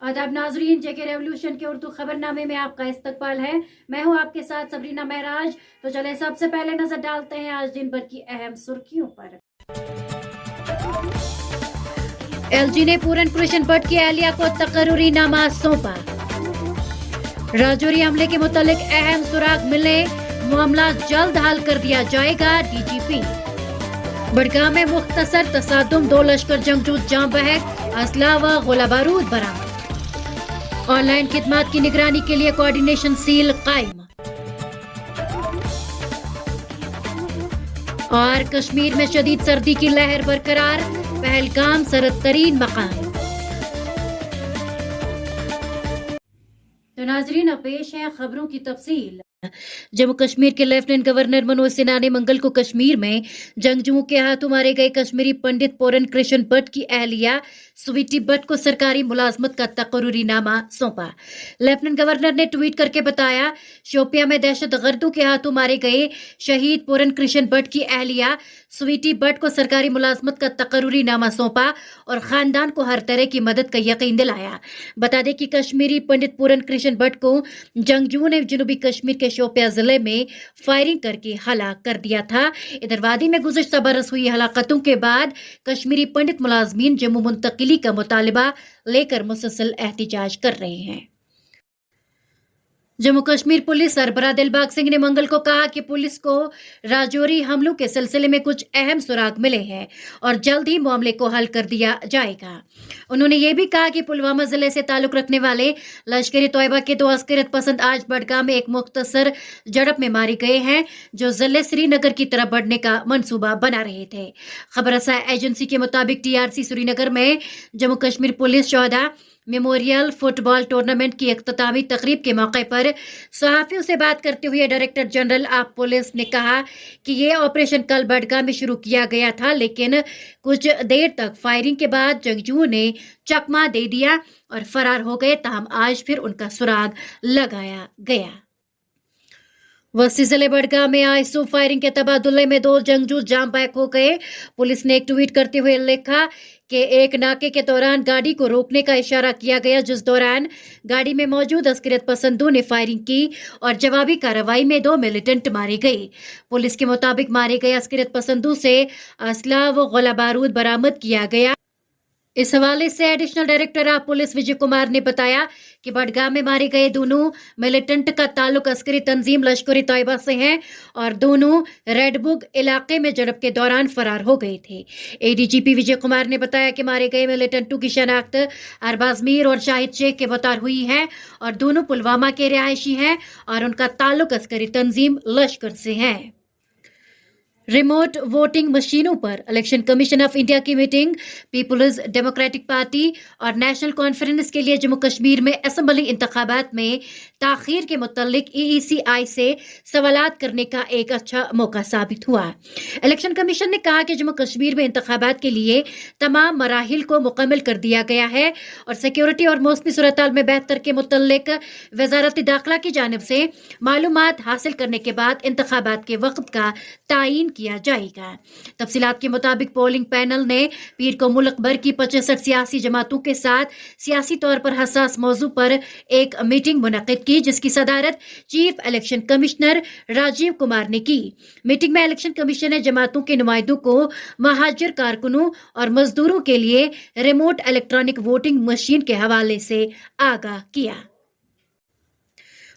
आदाब नाजरीन, जेके रेवोल्यूशन के उर्दू खबरनामे में आपका इस्तकबाल है। मैं हूं आपके साथ सबरीना महराज। तो चले सबसे पहले नजर डालते हैं आज दिन भर की अहम सुर्खियों पर। एलजी ने पूरन कृष्ण भट्ट की अहलिया को तकर्रुरी नामा सौंपा। राजौरी हमले के मुतालिक अहम सुराग मिले, मामला जल्द हल कर दिया जाएगा, डीजीपी। बड़गाम में मुख्तसर तसादुम, 2 लश्कर जंगजू जाम बहक, असला व गोला बारूद बरामद। ऑनलाइन खिदमात की निगरानी के लिए कोऑर्डिनेशन सील कायम। और कश्मीर में शदीद सर्दी की लहर बरकरार, पहलगाम सर्द तरीन मकाम। तो नाजरीन, अब पेश है खबरों की तफसील। जम्मू कश्मीर के लेफ्टिनेंट गवर्नर मनोज सिन्हा ने मंगल को कश्मीर में जंगजुओं के हाथों मारे गए कश्मीरी पंडित पूरन कृष्ण भट्ट की अहलिया स्वीटी भट्ट को सरकारी मुलाजमत का तकर्रुरी नामा सौंपा। लेफ्टिनेंट गवर्नर ने ट्वीट करके बताया, शोपिया में दहशतगर्दों के हाथों मारे गए शहीद पूरन कृष्ण भट्ट की अहलिया स्वीटी भट्ट को सरकारी मुलाजमत का तकर्रुरी नामा सौंपा और खानदान को हर तरह की मदद का यकीन दिलाया। बता दें कि कश्मीरी पंडित पूरन कृष्ण भट्ट को जंगजुओं ने जनूबी कश्मीर के शोपिया जिले में फायरिंग करके हलाक कर दिया था। इधर वादी में गुज़श्ता बरस हुई हलाकतों के बाद कश्मीरी पंडित मुलाजमीन जम्मू मुंतकिली का मुतालिबा लेकर मुसलसल एहतिजाज कर रहे हैं। जम्मू कश्मीर पुलिस सरबराह दिलबाग सिंह ने मंगल को कहा कि पुलिस को राजौरी हमलों के सिलसिले में कुछ अहम सुराग मिले हैं और जल्द ही मामले को हल कर दिया जाएगा। उन्होंने ये भी कहा कि पुलवामा जिले से ताल्लुक रखने वाले लश्कर तोयबा के 2 अस्करियत पसंद आज बडगाम में एक मुख्तसर झड़प में मारे गए हैं, जो जिले श्रीनगर की तरफ बढ़ने का मंसूबा बना रहे थे। खबर रसाई एजेंसी के मुताबिक TRC श्रीनगर में जम्मू कश्मीर पुलिस शोहदा मेमोरियल फुटबॉल टूर्नामेंट की इख्तितामी तकरीब के मौके पर सहाफियों से बात करते हुए डायरेक्टर जनरल ऑफ पुलिस ने कहा कि ये ऑपरेशन कल बडगाम में शुरू किया गया था, लेकिन कुछ देर तक फायरिंग के बाद जंगजुओं ने चकमा दे दिया और फरार हो गए। ताहम आज फिर उनका सुराग लगाया गया। वस्ती जिले बडगाम में आज सुबह फायरिंग के तबादले में 2 जंगजू जाम बैक हो गए। पुलिस ने एक ट्वीट करते हुए लिखा कि एक नाके के दौरान गाड़ी को रोकने का इशारा किया गया, जिस दौरान गाड़ी में मौजूद अस्करियत पसंदों ने फायरिंग की और जवाबी कार्रवाई में 2 मिलिटेंट मारे गए। पुलिस के मुताबिक मारे गए अस्करियत पसंदों से असला व गोला बारूद बरामद किया गया। इस हवाले से additional director of police Vijay Kumar ने बताया कि बडगाम में मारे गए दोनों मिलिटेंट का ताल्लुक अस्करी तंजीम लश्कर तोयबा से है और दोनों रेडबुग इलाके में झड़प के दौरान फरार हो गए थे। ADGP विजय कुमार ने बताया कि मारे गए मिलिटेंटों की शनाख्त अरबाज मीर और शाहिद शेख के बतौर हुई है और दोनों पुलवामा के रिहायशी हैं और उनका ताल्लुक अस्करी तंजीम लश्कर से है। रिमोट वोटिंग मशीनों पर इलेक्शन कमीशन ऑफ इंडिया की मीटिंग पीपुल्स डेमोक्रेटिक पार्टी और नेशनल कॉन्फ्रेंस के लिए जम्मू कश्मीर में असेंबली इंतखाबात में ताखीर के मुतालिक EECI से सवालात करने का एक अच्छा मौका साबित हुआ। इलेक्शन कमीशन ने कहा कि जम्मू कश्मीर में इंतखाबात के लिए तमाम मराहिल को मुकम्मल कर दिया गया है और सिक्योरिटी और मौसमी सूरत में बेहतर के मुतालिक वजारत दाखिला की जानिब से मालूमात हासिल करने के बाद इंतखाबात के वक्त का तायीन किया जाएगा। तफसीलात के मुताबिक पोलिंग पैनल ने पीर को मुल्क भर की 65 सियासी जमातों के साथ सियासी तौर पर हसास मौजू पर एक मीटिंग मुनक्किद की, जिसकी सदारत chief election commissioner Rajiv Kumar ने की। मीटिंग में इलेक्शन कमीशन ने जमातों के नुमाइंदों को महाजिर कारकुनों और मजदूरों के लिए रिमोट इलेक्ट्रॉनिक वोटिंग मशीन के हवाले से आगाह किया।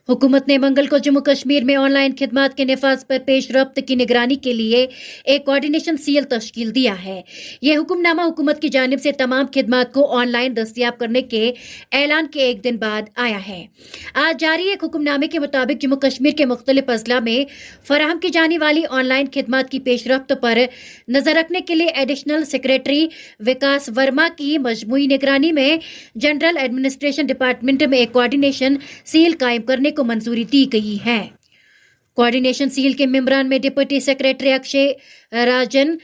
हुकूमत ने मंगल को जम्मू कश्मीर में ऑनलाइन खिदमात के नफाज पर पेश रफ्त की निगरानी के लिए एक कोऑर्डिनेशन सील तश्कील दिया है। यह हुक्मनामा हुकूमत की जानिब से तमाम खिदमात को ऑनलाइन दस्तियाब करने के ऐलान के एक दिन बाद आया है। आज जारी एक हुक्मनामे के मुताबिक जम्मू कश्मीर के मुख्तलिफ अजला में फराहम की जाने वाली ऑनलाइन खिदमात की पेश रफ्त पर नजर रखने के लिए एडिशनल सेक्रेटरी विकास वर्मा की मजमूई निगरानी में जनरल एडमिनिस्ट्रेशन डिपार्टमेंट में एक कोऑर्डिनेशन सील कायम करने को मंजूरी दी गई है। कोऑर्डिनेशन सील के मेंबरान में deputy secretary Akshay Rajan,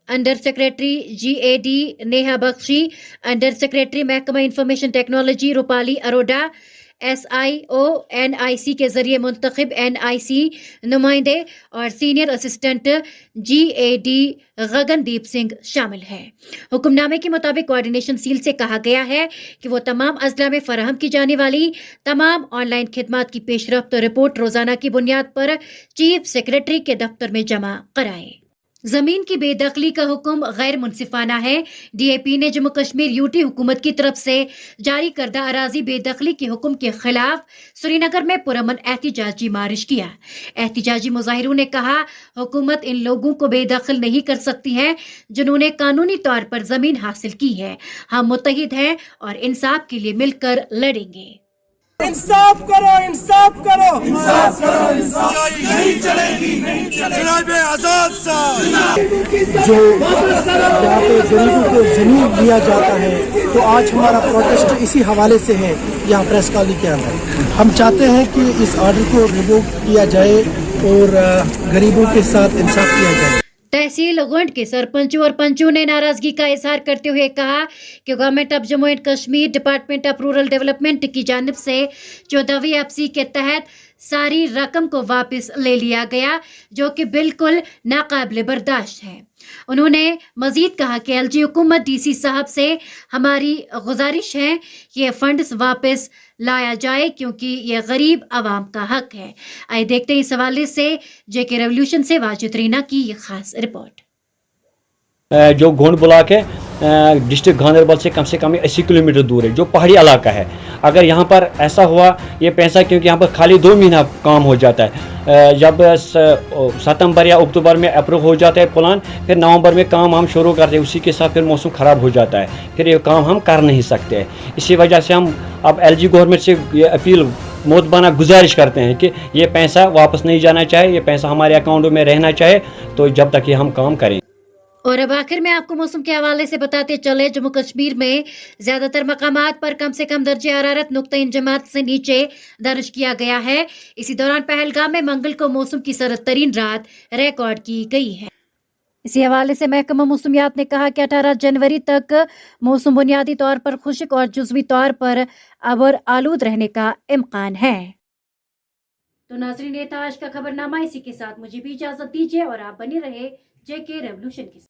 under secretary GAD Neha Bakshi, under secretary महकमा information technology Rupali Arora, SIONIC کے ذریعے منتخب NIC نمائندے اور senior assistant GAD Gagandeep Singh شامل ہیں۔ حکم نامے کے مطابق کوارڈینیشن سیل سے کہا گیا ہے کہ وہ تمام اضلاع میں فراہم کی جانے والی تمام آن لائن خدمات کی پیش رفت رپورٹ روزانہ کی بنیاد پر چیف سیکرٹری کے دفتر میں جمع کرائیں۔ زمین کی بے دخلی کا حکم غیر منصفانہ ہے۔ DAP نے جموں کشمیر UT حکومت کی طرف سے جاری کردہ اراضی بے دخلی کے حکم کے خلاف سری نگر میں پرامن احتجاجی مارچ کیا۔ احتجاجی مظاہروں نے کہا، حکومت ان لوگوں کو بے دخل نہیں کر سکتی ہے جنہوں نے قانونی طور پر زمین حاصل کی ہے۔ ہم متحد ہیں اور انصاف کے لیے مل کر لڑیں گے۔ انصاف کرو، انصاف کرو، انصاف کرو، انصاف نہیں چلے گی، جناب آزاد صاحب۔ جو یہاں پہ غریبوں کو زمین دیا جاتا ہے، تو آج ہمارا پروٹیسٹ اسی حوالے سے ہے یہاں پریس کالونی کے اندر۔ ہم چاہتے ہیں کہ اس آرڈر کو ریووک کیا جائے اور غریبوں کے ساتھ انصاف کیا جائے۔ تحصیل گنڈ کے سرپنچوں اور پنچوں نے ناراضگی کا اظہار کرتے ہوئے کہا کہ government of Jammu and Kashmir department of rural development کی جانب سے 14ویں FC کے تحت ساری رقم کو واپس لے لیا گیا، جو کہ بالکل ناقابل برداشت ہے۔ انہوں نے مزید کہا کہ LG حکومت DC صاحب سے ہماری گزارش ہے کہ یہ فنڈز واپس لایا جائے کیونکہ یہ غریب عوام کا حق ہے۔ آئے دیکھتے ہیں اس حوالے سے JK ریولوشن سے واجد رینا کی یہ خاص رپورٹ۔ جو گونڈ بلاک ہے ڈسٹرکٹ گاندربل سے کم 80 کلومیٹر دور ہے، جو پہاڑی علاقہ ہے۔ اگر یہاں پر ایسا ہوا یہ پیسہ، کیونکہ یہاں پر خالی 2 مہینہ کام ہو جاتا ہے، جب ستمبر یا اکتوبر میں اپروو ہو جاتا ہے پلان، پھر نومبر میں کام ہم شروع کرتے ہیں، اسی کے ساتھ پھر موسم خراب ہو جاتا ہے، پھر یہ کام ہم کر نہیں سکتے۔ اسی وجہ سے ہم اب LG گورنمنٹ سے یہ اپیل مودبانہ گزارش کرتے ہیں کہ یہ پیسہ واپس نہیں جانا چاہے، یہ پیسہ ہمارے اکاؤنٹوں میں رہنا چاہے، تو جب تک یہ ہم کام کریں۔ اور اب آخر میں آپ کو موسم کے حوالے سے بتاتے چلے، جموں کشمیر میں زیادہ تر مقامات پر کم سے کم درجہ حرارت نقطہ انجماد سے نیچے درج کیا گیا ہے۔ اسی دوران پہلگام میں منگل کو موسم کی سرد ترین رات ریکارڈ کی گئی ہے۔ اسی حوالے سے محکمہ موسمیات نے کہا کہ 18 جنوری تک موسم بنیادی طور پر خشک اور جزوی طور پر ابر آلود رہنے کا امکان ہے۔ تو ناظرین، یہ تھا آج کا خبر نامہ، اسی کے ساتھ مجھے بھی اجازت دیجیے اور آپ بنے رہے JK ریولوشن کے ساتھ۔